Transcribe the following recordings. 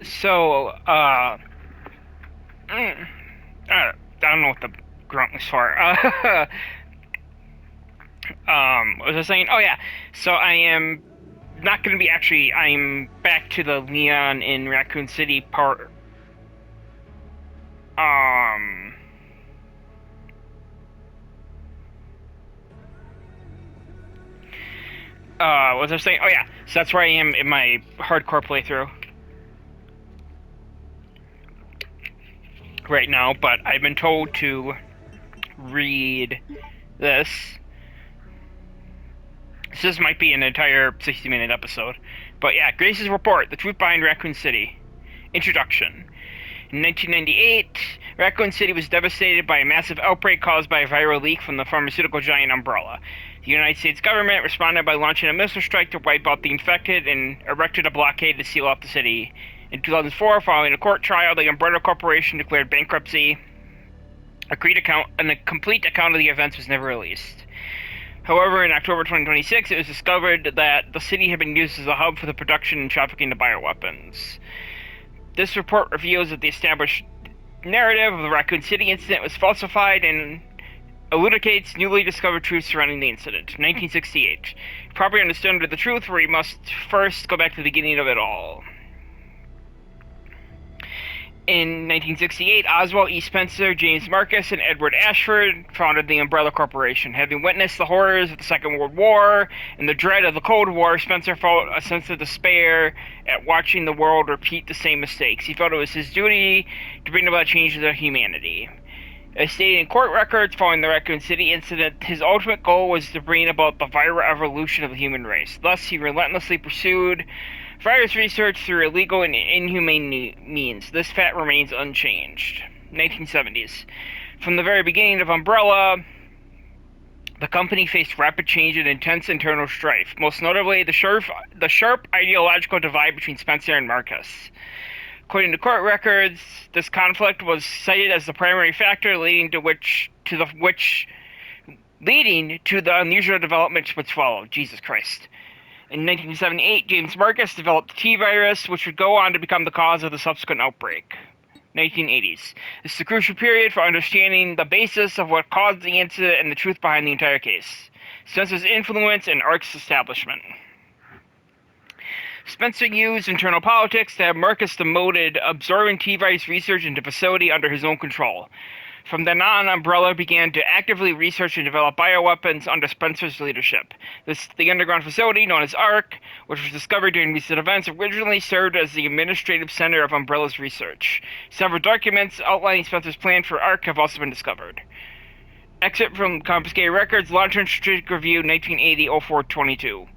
So, I don't know what the grunt was for. What was I saying? Oh yeah. So I am not going to be actually. I'm back to the Leon in Raccoon City part. Um. What was I saying? Oh yeah. So that's where I am in my hardcore playthrough right now. But I've been told to read this. This might be an entire 60-minute episode. But yeah, Grace's report: the truth behind Raccoon City. Introduction. In 1998, Raccoon City was devastated by a massive outbreak caused by a viral leak from the pharmaceutical giant Umbrella. The United States government responded by launching a missile strike to wipe out the infected and erected a blockade to seal off the city. In 2004, following a court trial, the Umbrella Corporation declared bankruptcy. A complete account of the events was never released. However, in October 2026, it was discovered that the city had been used as a hub for the production and trafficking of bioweapons. This report reveals that the established narrative of the Raccoon City incident was falsified and elucidates newly discovered truths surrounding the incident. 1968. Properly understood the truth, we must first go back to the beginning of it all. In 1968, Oswald E. Spencer, James Marcus, and Edward Ashford founded the Umbrella Corporation. Having witnessed the horrors of the Second World War and the dread of the Cold War, Spencer felt a sense of despair at watching the world repeat the same mistakes. He felt it was his duty to bring about changes in humanity. As stated in court records following the Raccoon City incident, his ultimate goal was to bring about the viral evolution of the human race. Thus, he relentlessly pursued virus research through illegal and inhumane means. This fact remains unchanged. 1970s. From the very beginning of Umbrella, the company faced rapid change and intense internal strife, most notably the sharp ideological divide between Spencer and Marcus. According to court records, this conflict was cited as the primary factor leading to the unusual developments which followed. Jesus Christ. In 1978, James Marcus developed the T-virus, which would go on to become the cause of the subsequent outbreak. 1980s. This is a crucial period for understanding the basis of what caused the incident and the truth behind the entire case. Spencer's influence and ARC's establishment. Spencer used internal politics to have Marcus demoted, absorbing T-virus research into facility under his own control. From then on, Umbrella began to actively research and develop bioweapons under Spencer's leadership. The underground facility, known as ARC, which was discovered during recent events, originally served as the administrative center of Umbrella's research. Several documents outlining Spencer's plan for ARC have also been discovered. Excerpt from confiscated records, Long-Term Strategic Review, 1980-04-22.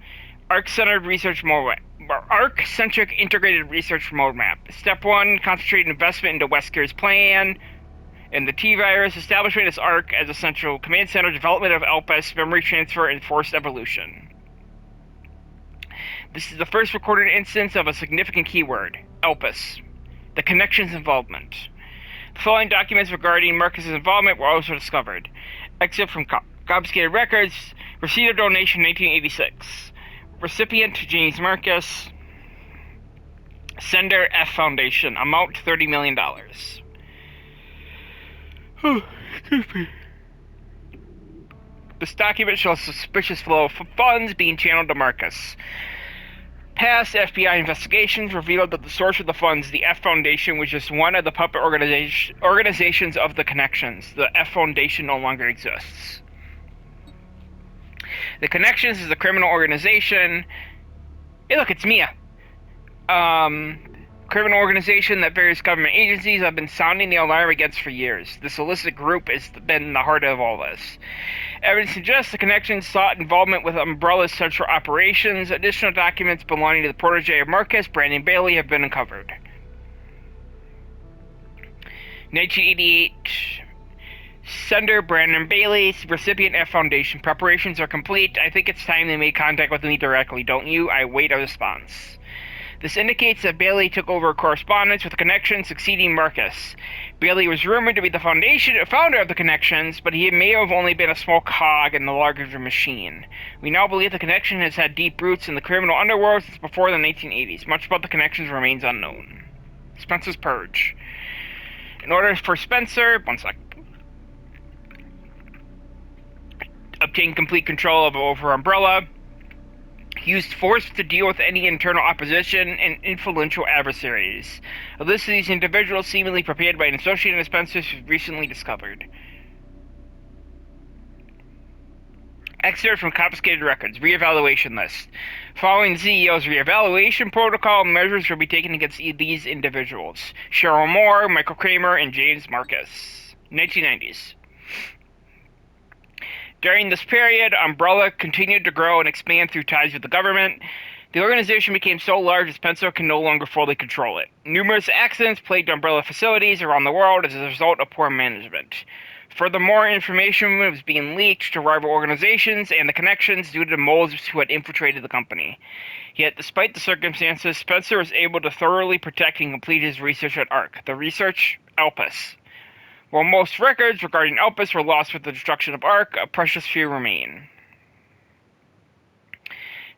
ARC-centric integrated research roadmap. Step 1, concentrate investment into Wesker's plan and the T-virus, establishment as ARC as a central command center, development of ELPIS, memory transfer, and forced evolution. This is the first recorded instance of a significant keyword, ELPIS, the connections involvement. The following documents regarding Marcus's involvement were also discovered. Excerpt from confiscated records, receipt of donation 1986. Recipient James Marcus. Sender F Foundation. Amount $30 million. Oh, excuse me. This document shows a suspicious flow of funds being channeled to Marcus. Past FBI investigations revealed that the source of the funds, the F Foundation, was just one of the puppet organizations of the connections. The F Foundation no longer exists. The Connections is a criminal organization. Hey, look, it's Mia. Criminal organization that various government agencies have been sounding the alarm against for years. This illicit group has been the heart of all this. Evidence suggests the Connections sought involvement with Umbrella's central operations. Additional documents belonging to the protege of Marcus, Brandon Bailey, have been uncovered. 1988. Sender Brandon Bailey, recipient F Foundation. Preparations are complete. I think it's time they made contact with me directly, don't you? I wait a response. This indicates that Bailey took over correspondence with the Connections, succeeding Marcus. Bailey was rumored to be the founder of the Connections, but he may have only been a small cog in the larger machine. We now believe the Connection has had deep roots in the criminal underworld since before the 1980s. Much about the Connections remains unknown. Spencer's Purge. In order for Spencer, obtain complete control over Umbrella, he used force to deal with any internal opposition and influential adversaries. A list of these individuals seemingly prepared by an associate of Spencer's was recently discovered. Excerpt from confiscated records. Reevaluation list. Following the CEO's reevaluation protocol, measures will be taken against these individuals: Cheryl Moore, Michael Kramer, and James Marcus. 1990s. During this period, Umbrella continued to grow and expand through ties with the government. The organization became so large that Spencer can no longer fully control it. Numerous accidents plagued Umbrella facilities around the world as a result of poor management. Furthermore, information was being leaked to rival organizations and the connections due to the moles who had infiltrated the company. Yet, despite the circumstances, Spencer was able to thoroughly protect and complete his research at ARC. The research, Elpis. While most records regarding Elpis were lost with the destruction of ARC, a precious few remain.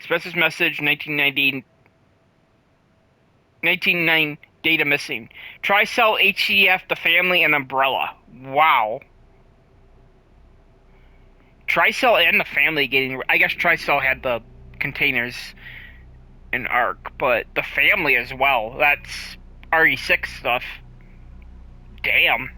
Spencer's message, 1999, data missing. Tricell, HCF, the family, and Umbrella. Wow. Tricell and the family getting... I guess Tricell had the containers in ARC, but the family as well. That's RE6 stuff. Damn.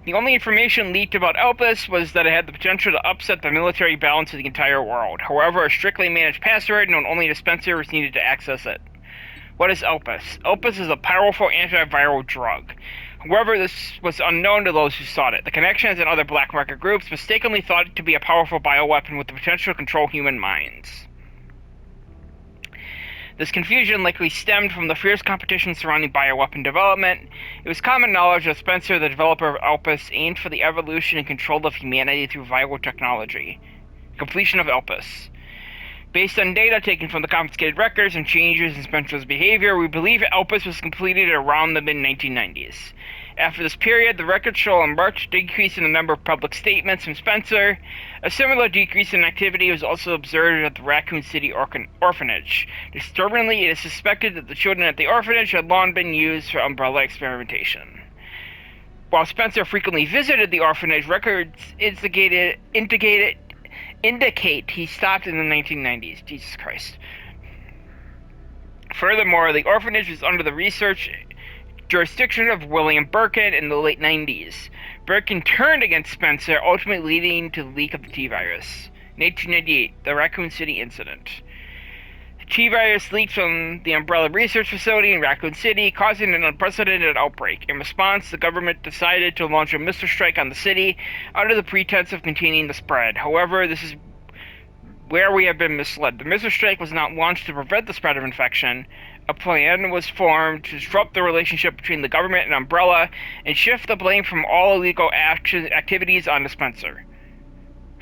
The only information leaked about Elpis was that it had the potential to upset the military balance of the entire world. However, a strictly managed password known only to Spencer was needed to access it. What is Elpis? Elpis is a powerful antiviral drug. However, this was unknown to those who sought it. The connections and other black market groups mistakenly thought it to be a powerful bioweapon with the potential to control human minds. This confusion likely stemmed from the fierce competition surrounding bioweapon development. It was common knowledge that Spencer, the developer of Elpis, aimed for the evolution and control of humanity through viral technology. Completion of Elpis. Based on data taken from the confiscated records and changes in Spencer's behavior, we believe Elpis was completed around the mid-1990s. After this period, the records show a marked decrease in the number of public statements from Spencer. A similar decrease in activity was also observed at the Raccoon City orphanage. Disturbingly, it is suspected that the children at the orphanage had long been used for Umbrella experimentation. While Spencer frequently visited the orphanage, records indicate he stopped in the 1990s. Jesus Christ. Furthermore, the orphanage was under the research jurisdiction of William Birkin in the late 90s. Birkin turned against Spencer, ultimately leading to the leak of the T-virus. 1998, the Raccoon City incident. The T-virus leaked from the Umbrella Research Facility in Raccoon City, causing an unprecedented outbreak. In response, the government decided to launch a missile strike on the city under the pretense of containing the spread. However, this is where we have been misled. The missile strike was not launched to prevent the spread of infection. A plan was formed to disrupt the relationship between the government and Umbrella and shift the blame from all illegal activities onto Spencer.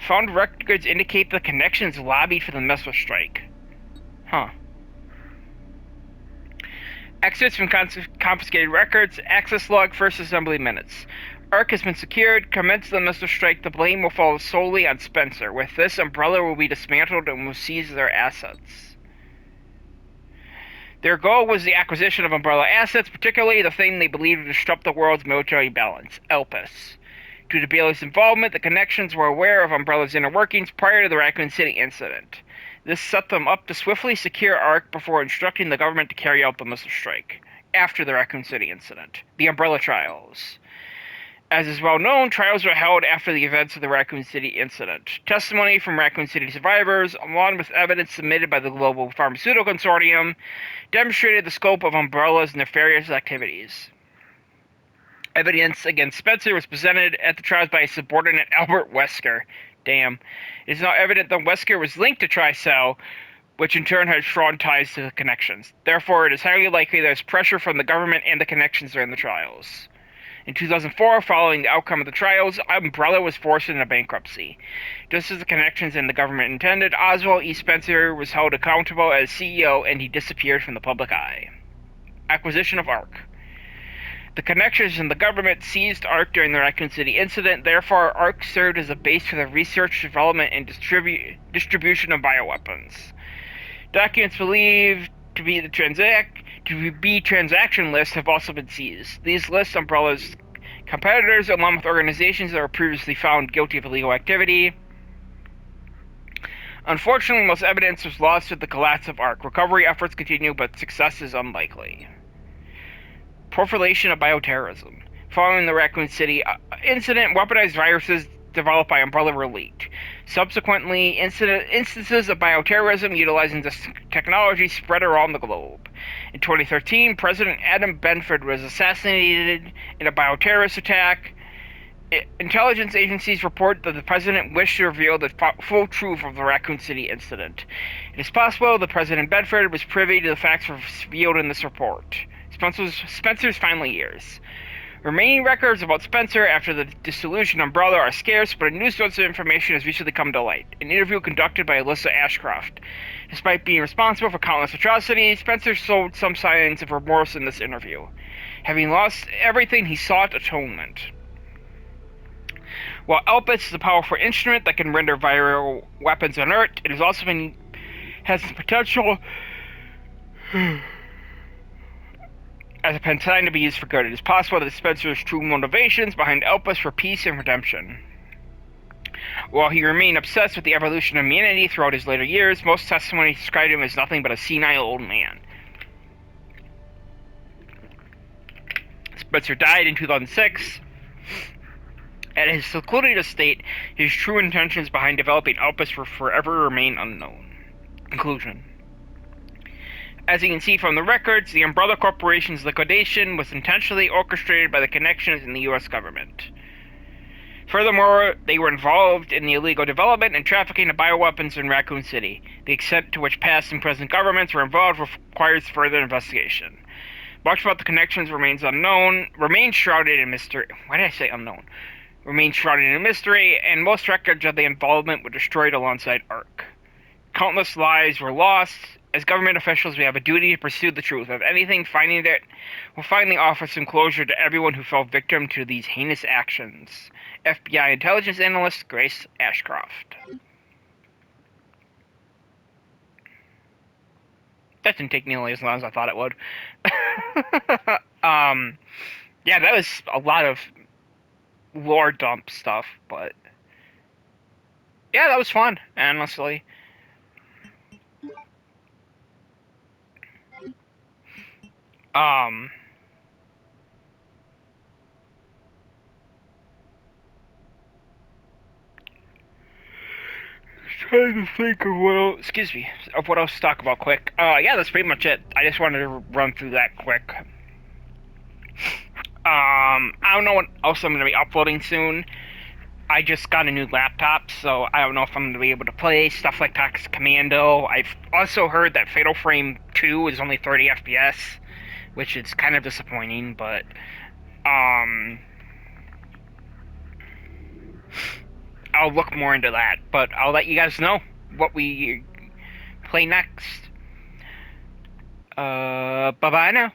Found records indicate the connections lobbied for the missile strike. Huh. Excerpts from confiscated records, access log, first assembly minutes. ARC has been secured. Commence the missile strike. The blame will fall solely on Spencer. With this, Umbrella will be dismantled and will seize their assets. Their goal was the acquisition of Umbrella assets, particularly the thing they believed would disrupt the world's military balance, Elpis. Due to Bailey's involvement, the connections were aware of Umbrella's inner workings prior to the Raccoon City incident. This set them up to swiftly secure ARC before instructing the government to carry out the missile strike. After the Raccoon City incident, the Umbrella trials. As is well known, trials were held after the events of the Raccoon City incident. Testimony from Raccoon City survivors, along with evidence submitted by the Global Pharmaceutical Consortium, demonstrated the scope of Umbrella's nefarious activities. Evidence against Spencer was presented at the trials by his subordinate Albert Wesker. Damn. It is now evident that Wesker was linked to Tricell, which in turn had strong ties to the connections. Therefore, it is highly likely there is pressure from the government and the connections during the trials. In 2004, following the outcome of the trials, Umbrella was forced into bankruptcy. Just as the connections and the government intended, Oswald E. Spencer was held accountable as CEO and he disappeared from the public eye. Acquisition of ARC. The connections and the government seized ARC during the Raccoon City incident. Therefore, ARC served as a base for the research, development, and distribution of bioweapons. Documents believe to be transaction lists have also been seized. These lists umbrellas competitors along with organizations that were previously found guilty of illegal activity. Unfortunately, most evidence was lost with the collapse of ARC. Recovery efforts continue, but success is unlikely. Proliferation of bioterrorism. Following the Raccoon City incident, weaponized viruses developed by Umbrella were leaked. Subsequently, instances of bioterrorism utilizing this technology spread around the globe. In 2013, President Adam Benford was assassinated in a bioterrorist attack. Intelligence agencies report that the president wished to reveal the full truth of the Raccoon City incident. It is possible that President Bedford was privy to the facts revealed in this report. Spencer's final years. Remaining records about Spencer after the dissolution umbrella are scarce, but a new source of information has recently come to light. An interview conducted by Alyssa Ashcroft. Despite being responsible for countless atrocities, Spencer showed some signs of remorse in this interview. Having lost everything, he sought atonement. While Elpis is a powerful instrument that can render viral weapons inert, it has also has the potential as a designed to be used for good. It is possible that Spencer's true motivations behind Elpis were peace and redemption. While he remained obsessed with the evolution of humanity throughout his later years, most testimony described him as nothing but a senile old man. Spencer died in 2006. At his secluded estate, his true intentions behind developing Elpis will forever remain unknown. Conclusion. As you can see from the records, the Umbrella Corporation's liquidation was intentionally orchestrated by the connections in the U.S. government. Furthermore, they were involved in the illegal development and trafficking of bioweapons in Raccoon City. The extent to which past and present governments were involved requires further investigation. Much about the connections remains shrouded in mystery. Why did I say unknown? Remains shrouded in mystery, and most records of the involvement were destroyed alongside ARC. Countless lives were lost. As government officials, we have a duty to pursue the truth. If anything, finding it will finally offer some closure to everyone who fell victim to these heinous actions. FBI intelligence analyst Grace Ashcroft. That didn't take nearly as long as I thought it would. Yeah, that was a lot of lore dump stuff, but yeah, that was fun, honestly. Trying to think of what else to talk about quick. Yeah, that's pretty much it. I just wanted to run through that quick. I don't know what else I'm going to be uploading soon. I just got a new laptop, so I don't know if I'm going to be able to play stuff like Toxic Commando. I've also heard that Fatal Frame 2 is only 30 FPS, which is kind of disappointing, but, I'll look more into that, but I'll let you guys know what we play next. Bye-bye now.